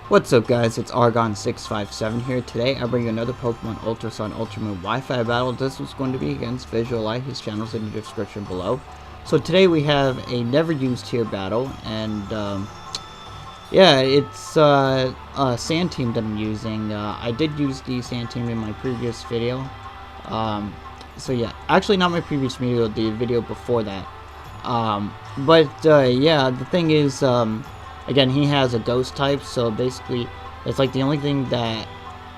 What's up guys, it's Argon657 here. Today I bring you another Pokemon Ultra Sun Ultra Moon Wi-Fi battle. This was going to be against Vizually. His channel's in the description below. So today we have a never used here battle, and yeah, it's a Sand Team that I'm using. I did use the Sand Team in my previous video. So yeah, actually not my previous video, the video before that. Yeah, the thing is, again, he has a ghost type, so basically it's like the only thing that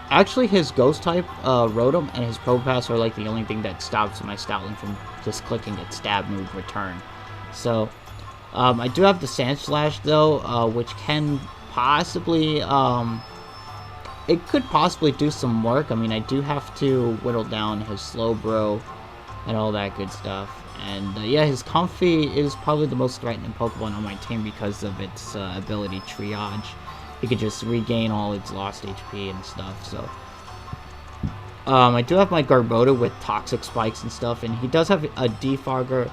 actually his ghost type, Rotom, and his Probopass are like the only thing that stops my Stoutland from just clicking its stab move return. So I do have the Sand Slash though, which can possibly it could possibly do some work. I mean, I do have to whittle down his Slowbro and all that good stuff. And yeah, his Comfy is probably the most threatening Pokemon on my team because of its ability Triage. It could just regain all its lost HP and stuff. So I do have my Garbodor with Toxic Spikes and stuff, and he does have a Defogger,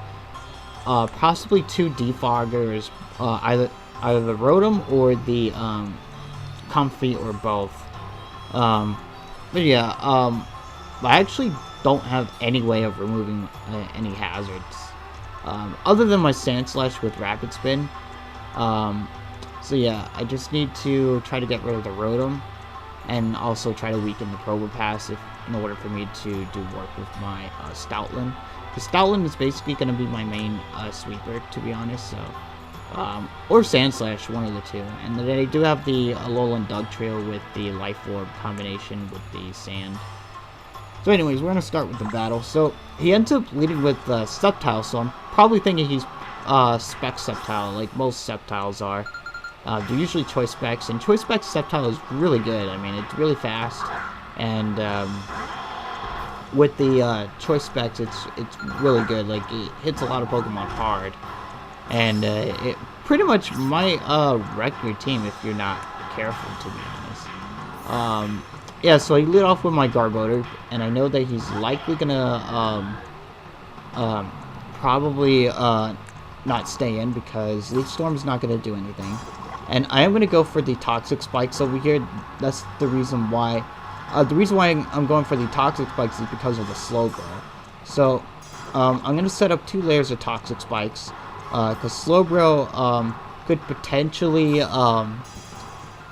possibly two Defoggers, either the Rotom or the Comfy or both. But yeah, I actually don't have any way of removing any hazards other than my Sand Slash with Rapid Spin. So yeah, I just need to try to get rid of the Rotom and also try to weaken the Probopass in order for me to do work with my Stoutland. The Stoutland is basically going to be my main sweeper, to be honest. So or Sand Slash, one of the two. And then I do have the Alolan Dugtrio with the Life Orb combination with the Sand. So anyways, we're going to start with the battle. So he ends up leading with Sceptile, so I'm probably thinking he's Spec Sceptile, like most Sceptiles are. They're usually Choice Specs, and Choice Spec Sceptile is really good. I mean, it's really fast, and with the Choice Specs, it's really good. Like, it hits a lot of Pokemon hard, and it pretty much might wreck your team if you're not careful, to be honest. Yeah, so I lead off with my Garbodor, and I know that he's likely gonna probably not stay in because Leaf Storm is not gonna do anything. And I am gonna go for the Toxic Spikes over here. That's the reason why. The reason why I'm going for the Toxic Spikes is because of the Slowbro. So I'm gonna set up 2 layers of Toxic Spikes because Slowbro could potentially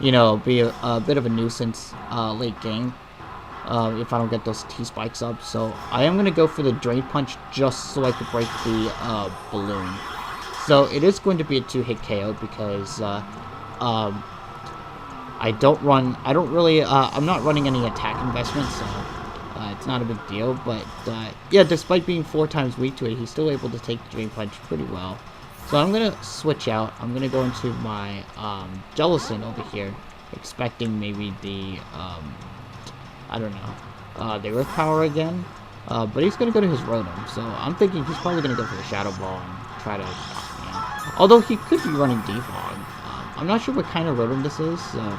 you know, be a bit of a nuisance late game if I don't get those T-Spikes up. So I am going to go for the Drain Punch just so I could break the balloon. So it is going to be a 2-hit KO because I'm not running any attack investments, so it's not a big deal. But yeah, despite being 4 times weak to it, he's still able to take the Drain Punch pretty well. So I'm going to switch out. I'm going to go into my Jellicent over here, expecting maybe the, I don't know, the Earth Power again. But he's going to go to his Rotom, so I'm thinking he's probably going to go for the Shadow Ball and try to knock me out. Although he could be running Defog. I'm not sure what kind of Rotom this is, so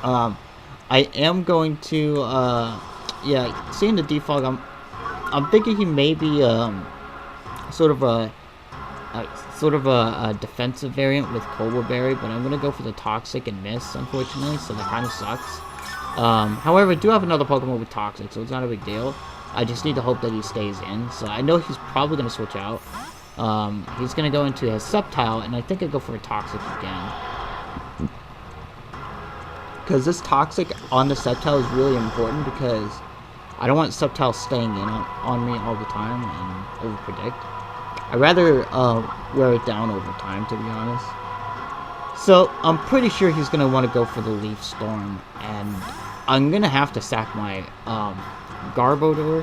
I am going to, yeah, seeing the Defog, I'm thinking he may be sort of a defensive variant with Cobra Berry, but I'm going to go for the Toxic and miss, unfortunately, so that kind of sucks. However, I do have another Pokemon with Toxic, so it's not a big deal. I just need to hope that he stays in, so I know he's probably going to switch out. He's going to go into his Sceptile, and I think I go for a Toxic again. Because this Toxic on the Sceptile is really important, because I don't want Sceptile staying in on me all the time and overpredict. I'd rather wear it down over time, to be honest. So I'm pretty sure he's going to want to go for the Leaf Storm, and I'm going to have to sack my Garbodor,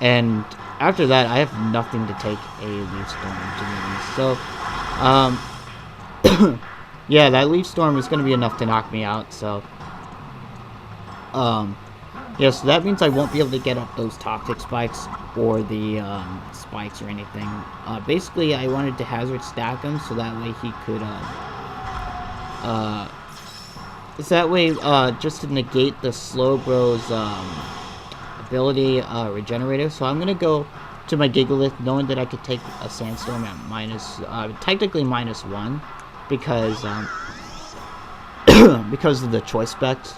and after that I have nothing to take a Leaf Storm, to be honest. So yeah, that Leaf Storm is going to be enough to knock me out. So yeah, so that means I won't be able to get up those Toxic Spikes or the Spikes or anything. Basically, I wanted to Hazard stack him so that way he could, just to negate the Slowbro's ability Regenerative. So I'm going to go to my Gigalith, knowing that I could take a Sandstorm at technically -1. because because of the choice specs.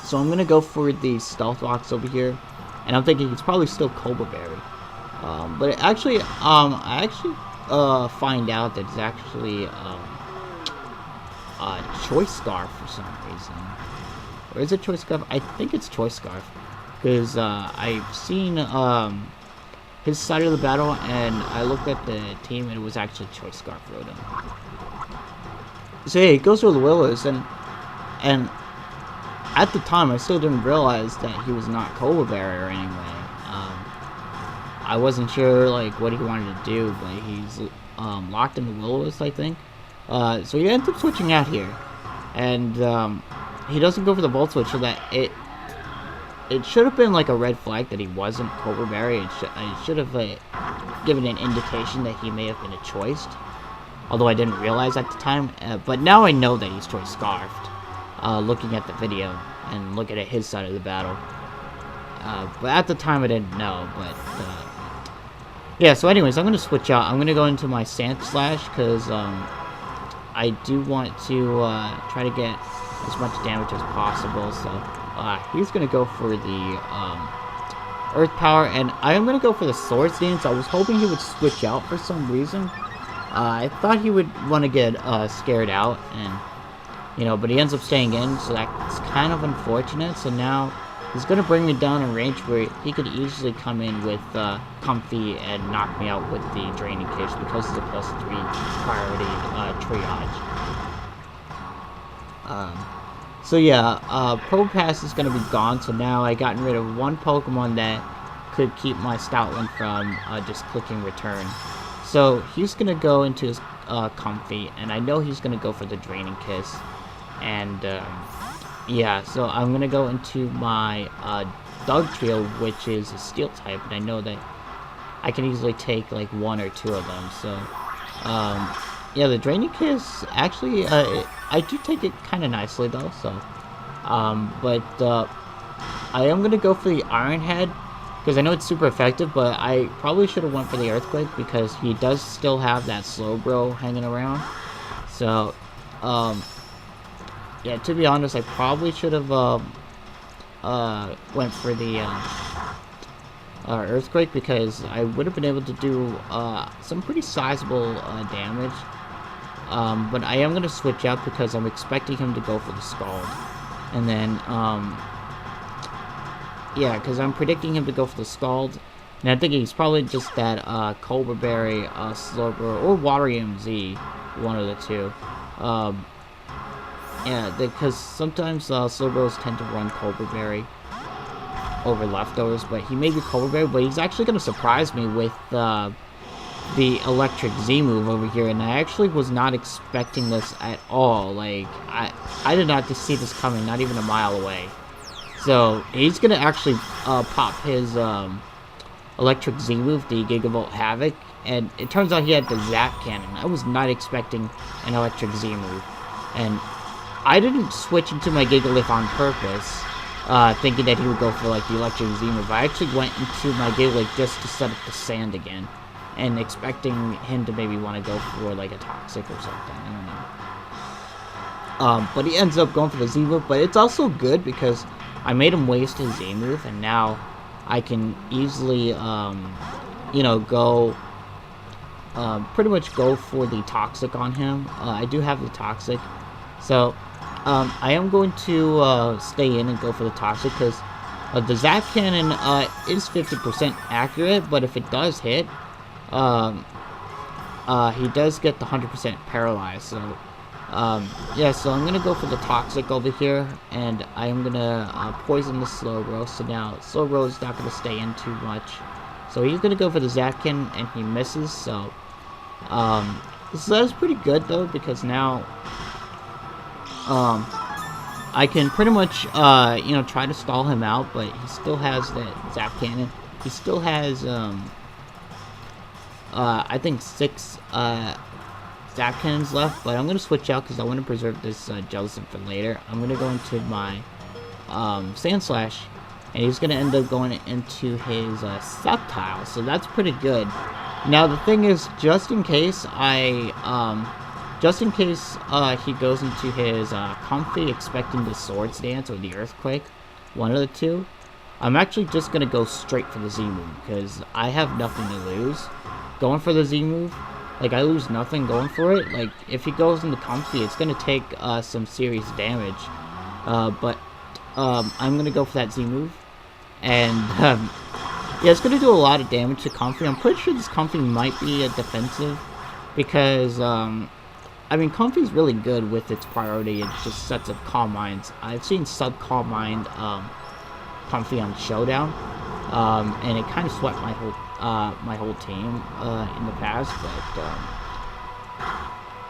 So I'm gonna go for the stealth box over here, and I'm thinking it's probably still Cobra Berry. But it actually, I actually find out that it's actually Choice Scarf for some reason. Or is it Choice Scarf? I think it's Choice Scarf, because I've seen his side of the battle, and I looked at the team, and it was actually Choice Scarf Rotom. So yeah, he goes for the Willows, and at the time, I still didn't realize that he was not Cobra Berry or anyway. I wasn't sure like what he wanted to do, but he's locked in the Will-O-Wisp, I think. So he ends up switching out here, and he doesn't go for the Volt Switch, so that it should have been like a red flag that he wasn't Cobra Berry. It should have given an indication that he may have been a choiced, although I didn't realize at the time. But now I know that he's Choice Scarfed, looking at the video and looking at his side of the battle. But at the time I didn't know, but yeah, so anyways, I'm going to switch out. I'm going to go into my Sand Slash, because I do want to try to get as much damage as possible. So he's going to go for the Earth Power, and I am going to go for the Swords Dance. I was hoping he would switch out for some reason. I thought he would want to get scared out, and but he ends up staying in, so that's kind of unfortunate. So now he's going to bring me down in range where he could easily come in with Comfy and knock me out with the Draining Kiss, because it's a +3 priority triage. So yeah, Probopass is going to be gone, so now I gotten rid of one Pokemon that could keep my Stoutland from just clicking return. So he's going to go into his Comfy, and I know he's going to go for the Draining Kiss. And yeah, so I'm going to go into my Dugtrio, which is a Steel type, and I know that I can easily take like 1 or 2 of them. So yeah, the Draining Kiss, actually, I do take it kind of nicely though. So but I am going to go for the Iron Head, because I know it's super effective, but I probably should have went for the Earthquake, because he does still have that Slowbro hanging around. So yeah, to be honest, I probably should have went for the Earthquake, because I would have been able to do some pretty sizable damage. But I am going to switch out, because I'm expecting him to go for the Scald. And then, yeah, because I'm predicting him to go for the Scald. And I think he's probably just that Cobra Berry, Slowbro, or Water EMZ, one of the two. Yeah, because sometimes Slowbros tend to run Cobra Berry over leftovers, but he may be Cobra Berry, but he's actually going to surprise me with the Electric Z move over here, and I actually was not expecting this at all. Like, I did not see this coming, not even a mile away. So he's going to actually pop his Electric Z move, the Gigavolt Havoc, and it turns out he had the Zap Cannon. I was not expecting an Electric Z move, and I didn't switch into my Gigalith on purpose, thinking that he would go for like the Electric Z move. I actually went into my Gigalith just to set up the Sand again, and expecting him to maybe want to go for like a Toxic or something. I don't know. But he ends up going for the Z move, but it's also good because I made him waste his Z move, and now I can easily, go, pretty much go for the Toxic on him. I do have the Toxic, so I am going to stay in and go for the Toxic, because the Zap Cannon is 50% accurate, but if it does hit, he does get the 100% paralyzed. So yeah, so I'm gonna go for the Toxic over here, and I am gonna poison the Slowbro. So now Slowbro is not gonna stay in too much, so he's gonna go for the Zap Cannon, and he misses. So that is pretty good though, because now I can pretty much, try to stall him out, but he still has that Zap Cannon. He still has, I think 6 Zap Cannons left, but I'm going to switch out because I want to preserve this Jellicent for later. I'm going to go into my Sand Slash, and he's going to end up going into his Sceptile, so that's pretty good. Now, the thing is, just in case I just in case he goes into his Comfy expecting the Swords Dance or the Earthquake, one of the two, I'm actually just going to go straight for the Z move, because I have nothing to lose. Going for the Z move, like, I lose nothing going for it. Like, if he goes into Comfy, it's going to take some serious damage. But I'm going to go for that Z move. And, yeah, it's going to do a lot of damage to Comfy. I'm pretty sure this Comfy might be a defensive, because, I mean, Comfy's really good with its priority. It just sets up Calm Minds. I've seen sub-Calm Mind, Comfy on Showdown, and it kind of swept my whole team in the past,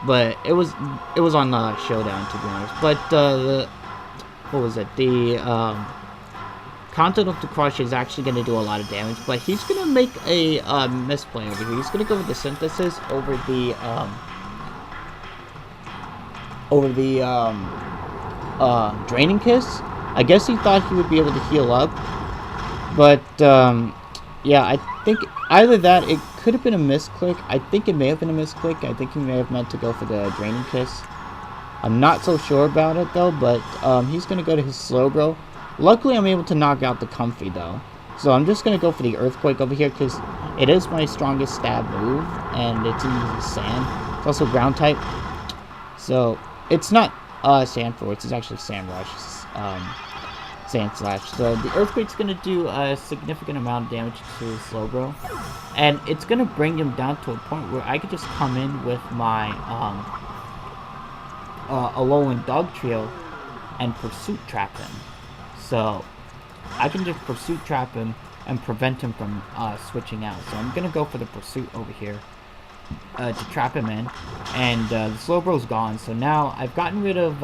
but it was on Showdown, to be honest. But what was it? The Continental Crush is actually going to do a lot of damage, but he's going to make a misplay over here. He's going to go with the Synthesis over the Draining Kiss. I guess he thought he would be able to heal up, but yeah, I think either that, it could have been a misclick. I think it may have been a misclick. I think he may have meant to go for the Draining Kiss. I'm not so sure about it though, but he's going to go to his Slowbro. Luckily, I'm able to knock out the Comfy though, so I'm just going to go for the Earthquake over here, because it is my strongest stab move, and it's in the sand. It's also ground type, so it's not Sand Force, it's actually Sand Rush. Sand Slash. So the Earthquake's going to do a significant amount of damage to Slowbro, and it's going to bring him down to a point where I could just come in with my Alolan Dog Trio and Pursuit Trap him. So I can just Pursuit Trap him and prevent him from switching out. So I'm going to go for the Pursuit over here to trap him in, and the Slowbro's gone. So now I've gotten rid of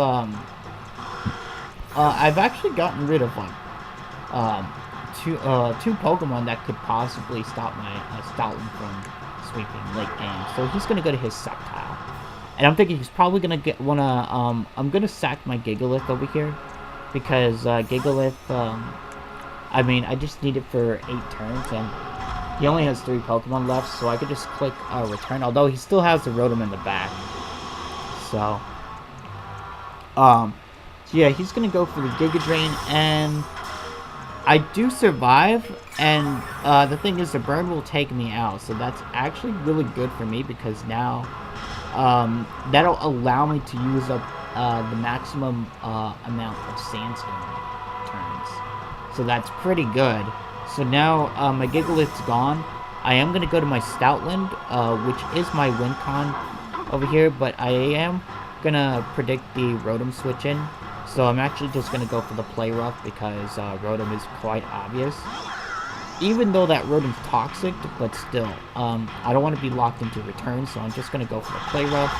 I've actually gotten rid of like two Pokemon that could possibly stop my Stoutland from sweeping late game. So he's gonna go to his Sceptile, and I'm thinking he's probably gonna I'm gonna sack my Gigalith over here, because Gigalith, I mean, I just need it for 8 turns, and he only has 3 Pokemon left, so I could just click return. Although he still has the Rotom in the back, so yeah, he's gonna go for the Giga Drain, and I do survive. And the thing is, the burn will take me out, so that's actually really good for me, because now that'll allow me to use up the maximum amount of Sandstorm turns. So that's pretty good. So now my Gigalith's gone. I am gonna go to my Stoutland, which is my win con over here, but I am gonna predict the Rotom switch in. So I'm actually just going to go for the Play Rough, because Rotom is quite obvious. Even though that Rotom's toxic, but still, I don't want to be locked into return, so I'm just going to go for the Play Rough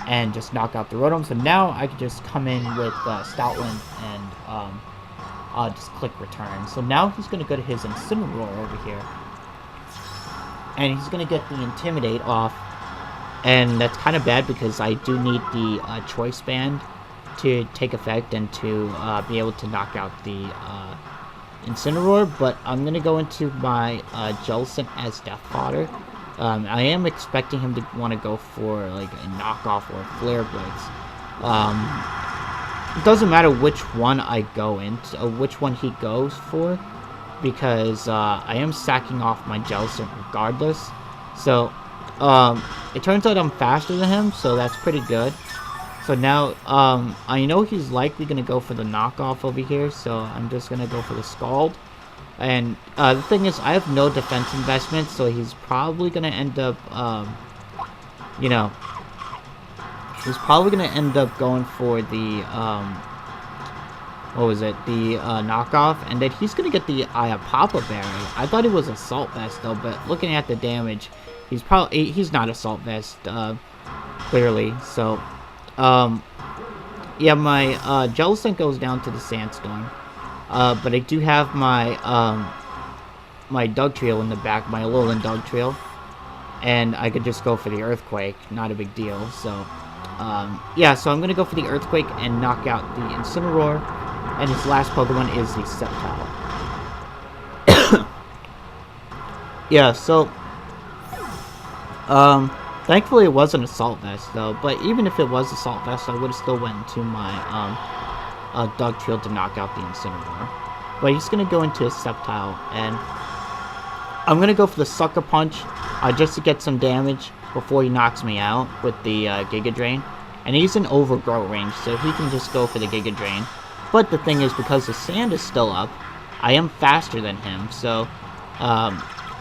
and just knock out the Rotom. So now I can just come in with Stoutland and just click return. So now he's going to go to his Incineroar over here, and he's going to get the Intimidate off, and that's kind of bad, because I do need the Choice Band to take effect and to be able to knock out the Incineroar. But I'm going to go into my Jellicent as Death Fodder. I am expecting him to want to go for like a knockoff or a Flare Blitz. It doesn't matter which one I go into, or which one he goes for, because I am sacking off my Jellicent regardless. So it turns out I'm faster than him, so that's pretty good. So now, I know he's likely going to go for the knockoff over here, so I'm just going to go for the Scald. And the thing is, I have no defense investment, so he's probably going to end up, you know, he's probably going to end up going for the, what was it, the knockoff, and then he's going to get the Papa Berry. I thought it was Assault Vest, though, but looking at the damage, he's not Assault Vest, clearly, so... yeah, my Jellicent goes down to the Sandstorm, but I do have my my Dugtrio in the back, my Alolan Dugtrio, and I could just go for the Earthquake, not a big deal. So yeah, so I'm gonna go for the Earthquake and knock out the Incineroar, and his last Pokemon is the Sceptile. yeah, so Thankfully, it wasn't Assault Vest, though. But even if it was Assault Vest, I would have still went into my Dug Shield to knock out the Incineroar. But he's going to go into his Sceptile, and I'm going to go for the Sucker Punch just to get some damage before he knocks me out with the Giga Drain. And he's in Overgrow range, so he can just go for the Giga Drain. But the thing is, because the sand is still up, I am faster than him, so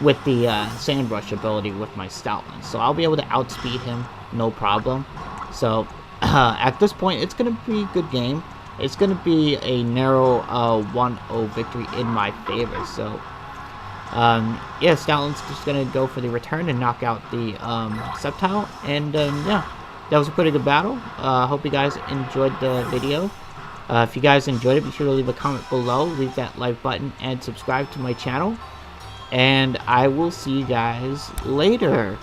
with the Sand Rush ability with my Stoutland. So I'll be able to outspeed him, no problem. So at this point, it's going to be a good game. It's going to be a narrow 1-0 victory in my favor. So yeah, Stoutland's just going to go for the return and knock out the Sceptile. And yeah, that was a pretty good battle. Hope you guys enjoyed the video. If you guys enjoyed it, be sure to leave a comment below, leave that like button, and subscribe to my channel. And I will see you guys later.